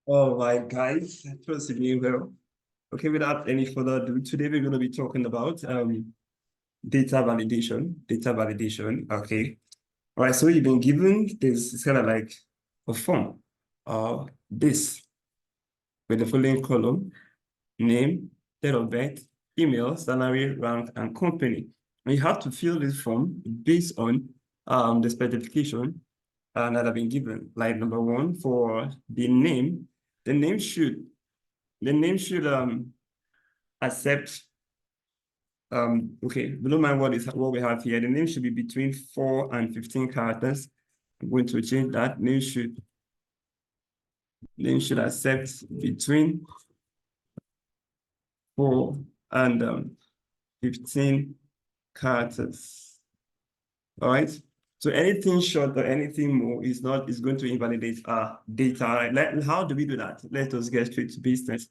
All right, guys, trust you well. Okay, without any further ado, today we're going to be talking about data validation. Data validation. Okay. All right, so you've been given this, it's kind of like a form of this with the following column: name, date of birth, email, salary, rank, and company. And you have to fill this form based on the specification that have been given. Like number one, for the name, the name should accept okay, below my word is what we have here. The name should be between 4 and 15 characters. I'm going to change that. Name should accept between 4 and 15 characters. All right. So anything short or anything more is going to invalidate our data. Right? How do we do that? Let us get straight to business.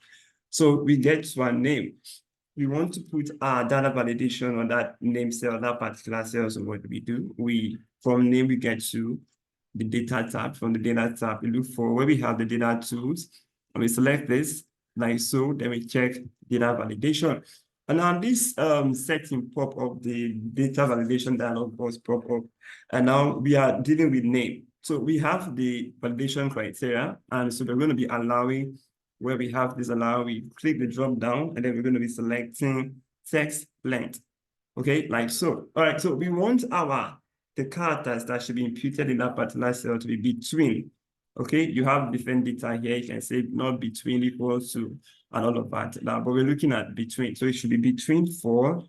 So we get to our name. We want to put our data validation on that name cell, that particular cell. So what do? From name, we get to the data tab. From the data tab, we look for where we have the data tools, and we select this like so. Then we check data validation. And now this setting pop up, the data validation dialog box pop up. And now we are dealing with name. So we have the validation criteria. And so we're going to be allowing, where we have this allow, we click the drop down, and then we're going to be selecting text length. Okay, like so. All right, so we want the characters that should be imputed in that particular cell to be between. Okay, you have different data here. You can say not between equals to and all of that. Now, but we're looking at between. So it should be between 4,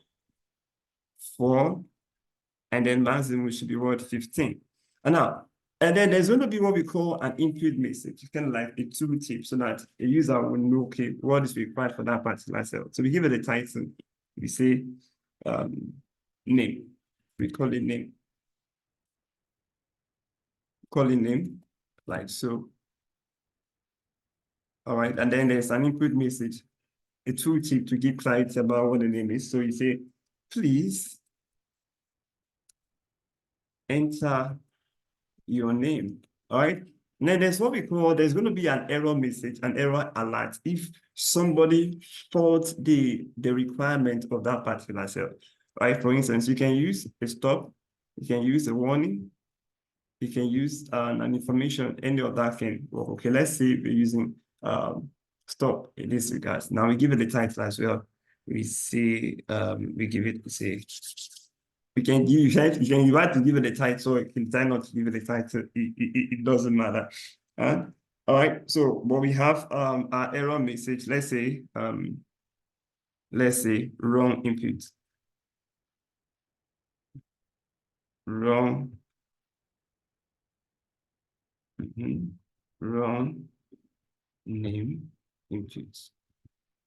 and then maximum should be what, 15. And then there's going to be what we call an input message. It's kind of like a tooltip so that a user will know, okay, what is required for that particular cell. So we give it a title. We say name. We call it name. Call it name, like so. All right, and then there's an input message, a tooltip to give clarity about what the name is. So you say, please enter your name. All right. Now there's what we call, there's going to be an error message, an error alert if somebody faults the requirement of that particular cell. Right. For instance, you can use a stop, you can use a warning, you can use an information, any of that thing. Well, okay, let's say we're using stop in this regards. Now we give it the title as well. We say we give it, say, you have to give it a title, you can decide not to give it a title, it doesn't matter. All right, so but we have our error message, let's say wrong input. Wrong. Wrong name input.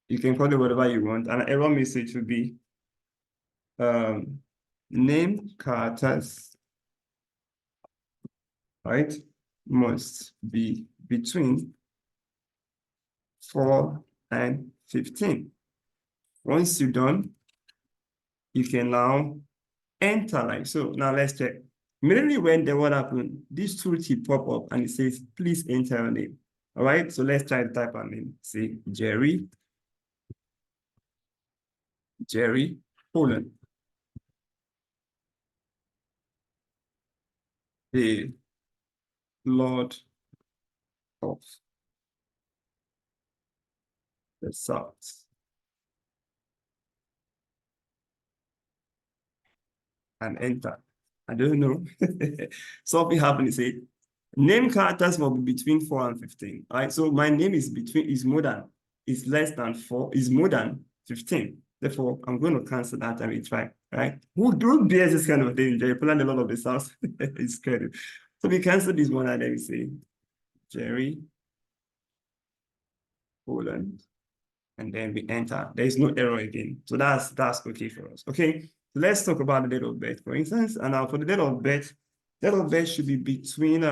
You can call it whatever you want. An error message would be name characters, right, must be between 4 and 15. Once you're done, you can now enter like so. Now let's check. Immediately when what happened, this tooltip pop up and it says, please enter your name. All right, so let's try to type our name. Say Jerry Poland. The Lord of the South. And enter. I don't know. Something happened. It said, name characters will be between 4 and 15. All right. So my name is less than 4, is more than 15. Therefore, I'm going to cancel that and we try. Right? Who bears this kind of thing? Jerry Poland, a lot of the South. It's credit. So we cancel this one and then we say Jerry Poland. And then we enter. There is no error again. So that's okay for us. Okay. Let's talk about the date of birth, for instance. And now for the date of birth should be between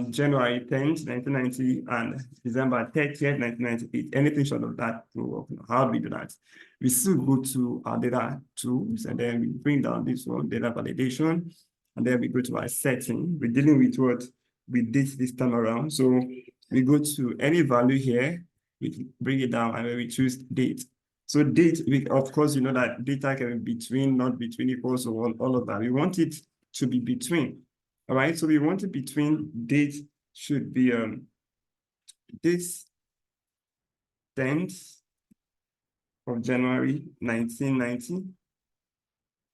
January 10th, 1990 and December 30th, 1998. Anything short of that will work. How do we do that? We still go to our data tools, and then we bring down this one, data validation, and then we go to our setting. We're dealing with what we did this time around. So we go to any value here, we bring it down, and then we choose date. So date, of course, you know that data can be between, not between, equals, or all of that. We want it to be between. All right, so we want it between. Date should be this 10th of January 1990,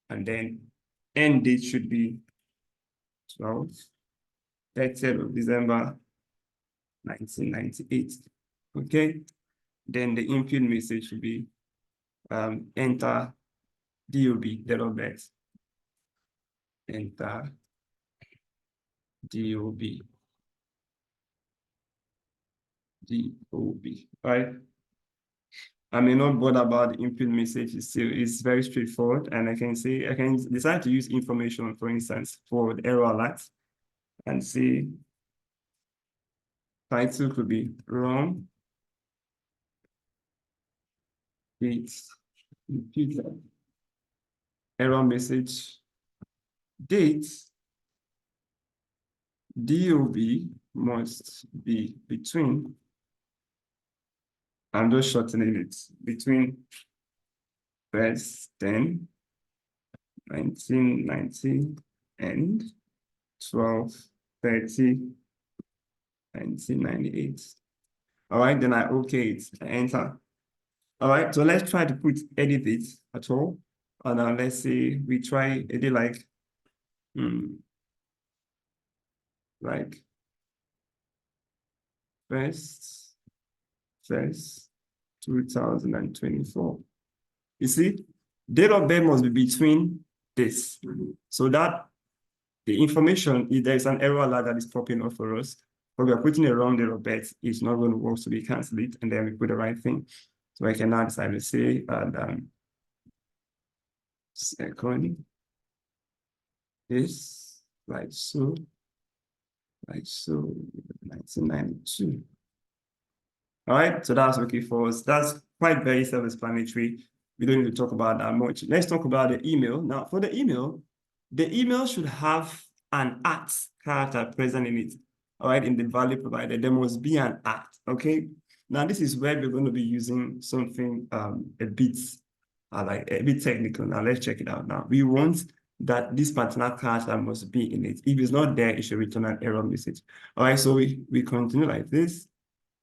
and then end date should be 30th of December 1998. Okay, then the input message should be enter DOB, date of birth. Enter DOB. Right? I may not bother about the input message. It's very straightforward, and I can decide to use information, for instance, for the error alert, and say title could be wrong. It's repeated. Error message. Date. DOB must be between. I'm just shortening it, between 1st 10, 1990 and 12/30, 1998. All right, then I okay it, I enter. All right, so let's try to edit it at all. And let's say we try edit like 1st 2024. You see, date of birth must be between this. So that the information, if there's an error alert that is popping up for us, but we are putting a wrong date of birth, it's not going to work, so we cancel it, and then we put the right thing. So I can now decide to say, second, this, like so, 1992. All right, so that's okay for us. That's quite very self-explanatory. We don't need to talk about that much. Let's talk about the email. Now, for the email should have an @ character present in it. All right, in the value provided, there must be an @ okay? Now, this is where we're going to be using something a bit technical. Now, let's check it out now. We want that this particular character must be in it. If it's not there, it should return an error message. All right, so we continue like this.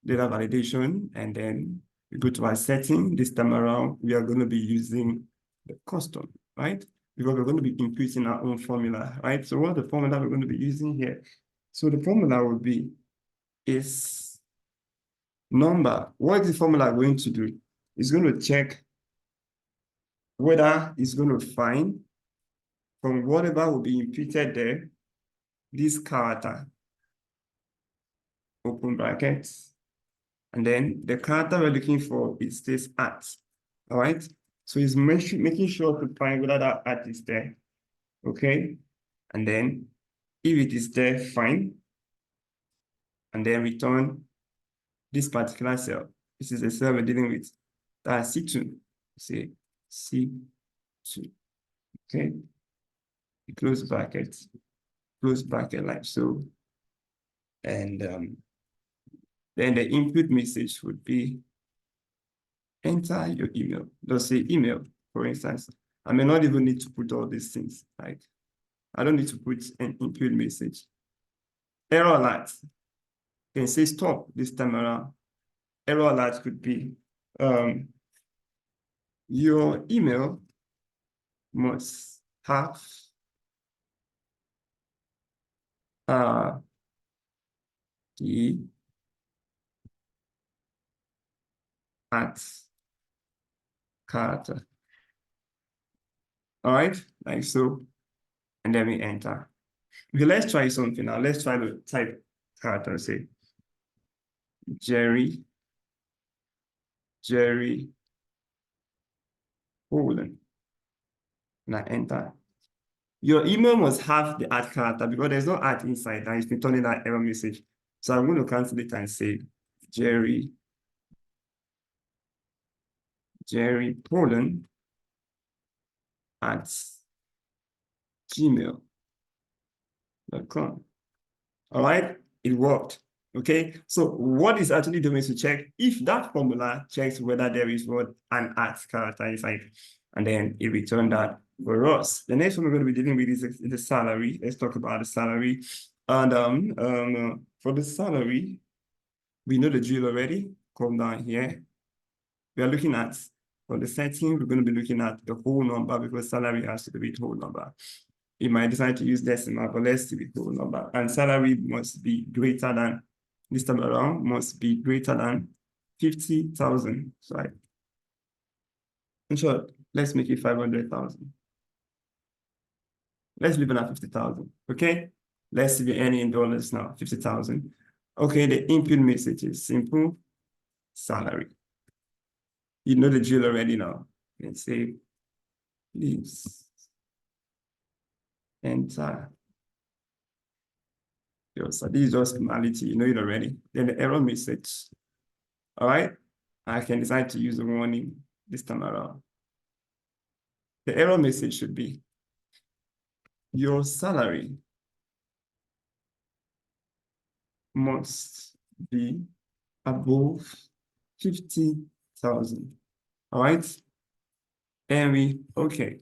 Data validation, and then we go to our setting. This time around, we are going to be using the custom, right? Because we're going to be inputting our own formula, right? So what's the formula we're going to be using here? So the formula will be is number. What is the formula going to do? It's going to check whether it's going to find from whatever will be imputed there, this character, open brackets. And then the character we're looking for is this @. All right. So it's making sure to find whether that @ is there. Okay. And then if it is there, fine. And then return this particular cell. This is the cell we're dealing with. That's C2. Say C2. Okay. Close bracket like so. And then the input message would be enter your email. Just say email, for instance. I may not even need to put all these things. Like, I don't need to put an input message. Error alert. You can say stop this time around. Error alert could be your email must have the @ character. All right, like so, and then we enter. Okay, let's try something now. Let's try to type character, say Jerry Poland. Now enter. Your email must have the @ character because there's no @ inside, and it's returning that error message. So I'm going to cancel it and say Jerry Poland @gmail.com. All right, it worked. Okay, so what is actually doing is to check if that formula checks whether there is what an @ character inside, and then it returns that for us. The next one we're going to be dealing with is the salary. Let's talk about the salary. And for the salary, we know the drill already. Come down here. We are looking at, for the setting, we're going to be looking at the whole number because salary has to be with whole number. You might decide to use decimal, but let's do the whole number. And salary must be greater than, this time around, must be greater than 50,000. Sorry. In short, let's make it 500,000. Let's leave it at 50,000. Okay. Let's see the earning in dollars now, 50,000. Okay, the input message is simple salary. You know the drill already now. You can say, please enter. So this is just formality, you know it already. Then the error message. All right. I can decide to use the warning this time around. The error message should be your salary must be above 50,000. All right. And okay.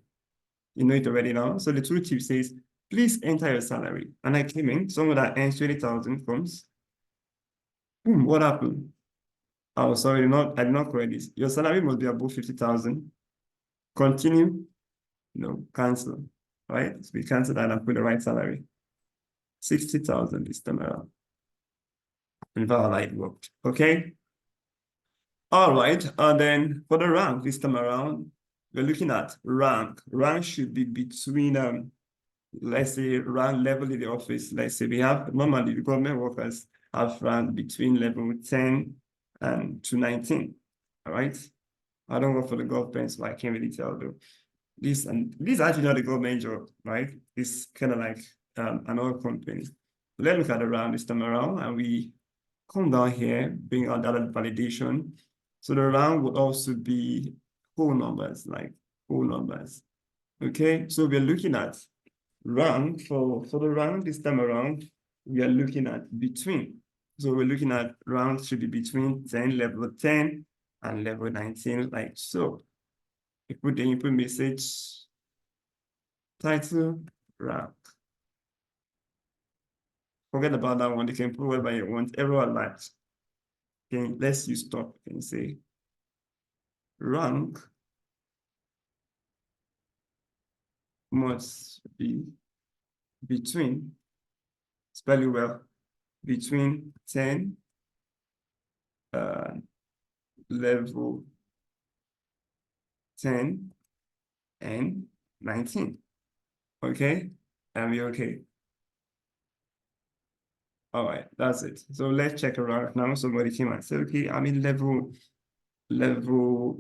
You know it already now. So the tooltip says, please enter your salary. And I came in, someone that earns 20,000 comes. Boom, what happened? Oh, sorry, I did not correct this. Your salary must be above 50,000. Continue. No, cancel. Right? So we cancel that and put the right salary. 60,000 this time around. And validate worked. Okay. All right. And then for the rank this time around, we're looking at rank. Rank should be between let's say rank level in the office. Let's say we have normally the government workers have rank between level 10 and to 19. All right. I don't work for the government, so I can't really tell though. This is actually not a government job, right? It's kind of like another company. Let's look at the round this time around, and we come down here, bring out data validation. So the round would also be whole numbers, like whole numbers. Okay, so we're looking at round for the round this time around, we are looking at between. So we're looking at round should be between level 10 and level 19, like so. You put the input message, title, rank. Forget about that one. You can put whatever you want. Everyone likes. Okay, let's use stop. You can say rank must be between, spell it well, between 10 level 10 and 19. Okay, and we okay. All right, that's it. So let's check around now. Somebody came and said, okay, I'm in level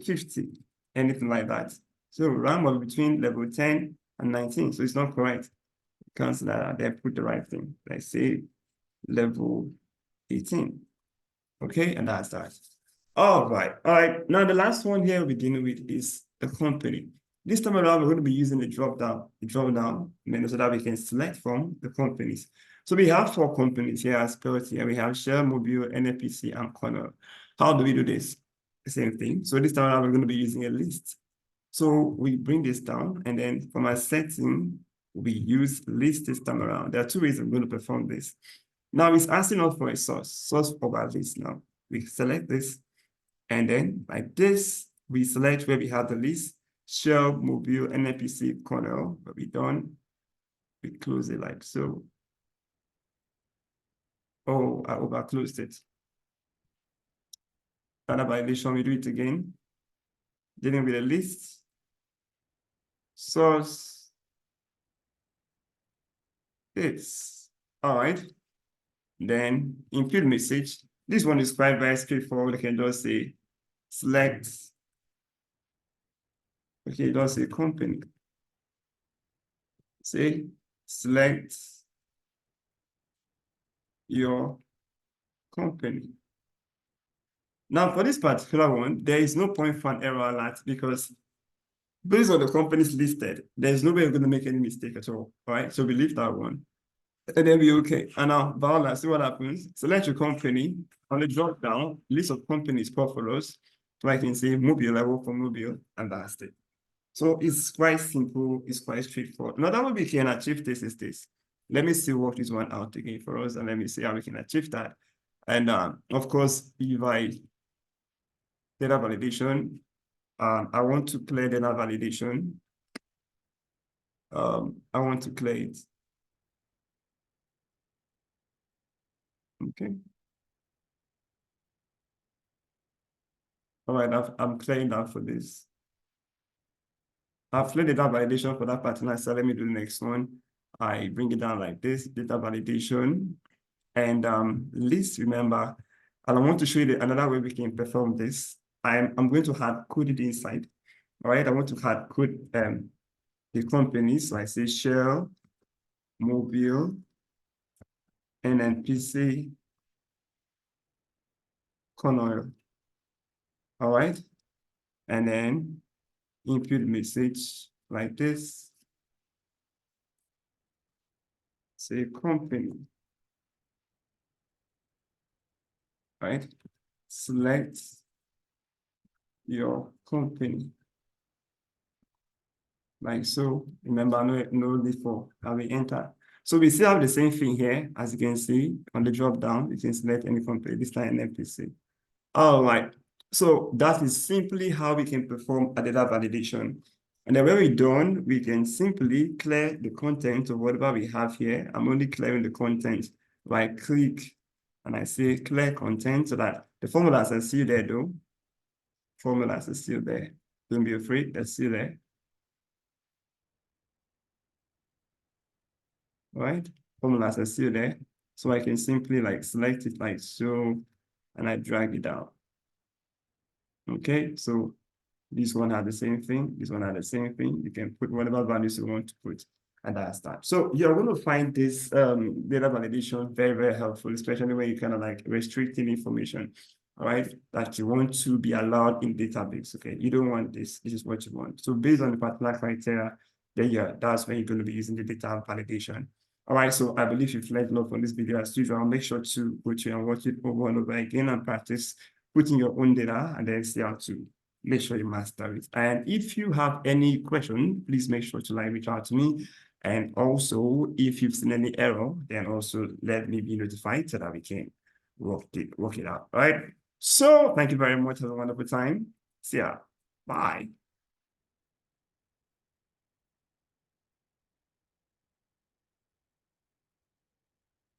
50, anything like that. So rank was between level 10 and 19. So it's not correct. Cancel that out there, put the right thing. Let's say level 18. Okay, and that's that. All right. Now the last one here we're dealing with is the company. This time around, we're going to be using the drop down menu so that we can select from the companies. So we have 4 companies here as spelled here. We have Shell, Mobile, NNPC, and Cornell. How do we do this? The same thing. So this time around, we're going to be using a list. So we bring this down, and then for my setting, we use list this time around. There are 2 ways I'm going to perform this. Now it's asking us for a source of our list now. We select this, and then like this, we select where we have the list, Shell, Mobile, NNPC, Cornell, but we done, we close it like so. Oh, I overclosed it. Data validation, we do it again. Dealing with a list, source, this. All right. Then input message. This one is quite very straightforward. I can just say select. Okay, just say company. Say select your company. Now for this particular one, there is no point for an error alert because based on the companies listed, there's no way we're going to make any mistake at all. All right, so we leave that one. And then be okay. And now, Vala, see what happens. Select your company. On the drop down, list of companies pop for us. So I can say Mobile, I work for Mobile, and that's it. So it's quite simple, it's quite straightforward. Now that we can achieve this is this. Let me see work this one out again for us, and let me see how we can achieve that. And of course, if I data validation, I want to clear data validation. I want to clear it. Okay. All right, I'm clearing that for this. I've cleared data validation for that particular cell. Let me do the next one. I bring it down like this, data validation. And list, remember, and I want to show you another way we can perform this. I'm going to add code inside. All right, I want to add code the companies. So I say Shell, Mobile, NNPC, Conoil. All right, and then input message like this. Say company. Right, select your company. Like so, remember no default, I will enter. So we still have the same thing here, as you can see on the drop down, you can select any company, this time NPC. All right, so that is simply how we can perform a data validation. And then when we're done, we can simply clear the content of whatever we have here. I'm only clearing the content. I click and I say clear content so that the formulas are still there though. Formulas are still there. Don't be afraid, they're still there. Right? Formulas are still there. So I can simply like select it like so, and I drag it down. Okay, so this one had the same thing, this one had the same thing. You can put whatever values you want to put, and that's that. So you're going to find this data validation very, very helpful, especially when you kind of like restricting information, all right, that you want to be allowed in database. Okay, you don't want this, this is what you want. So based on the particular criteria, then yeah, that's when you're going to be using the data validation. All right, so I believe you've learned a lot from this video. As usual, I'll make sure to go to and watch it over and over again and practice putting your own data and then see how to make sure you master it. And if you have any question, please make sure to like reach out to me. And also, if you've seen any error, then also let me be notified so that we can work it out. All right. So thank you very much. Have a wonderful time. See ya. Bye.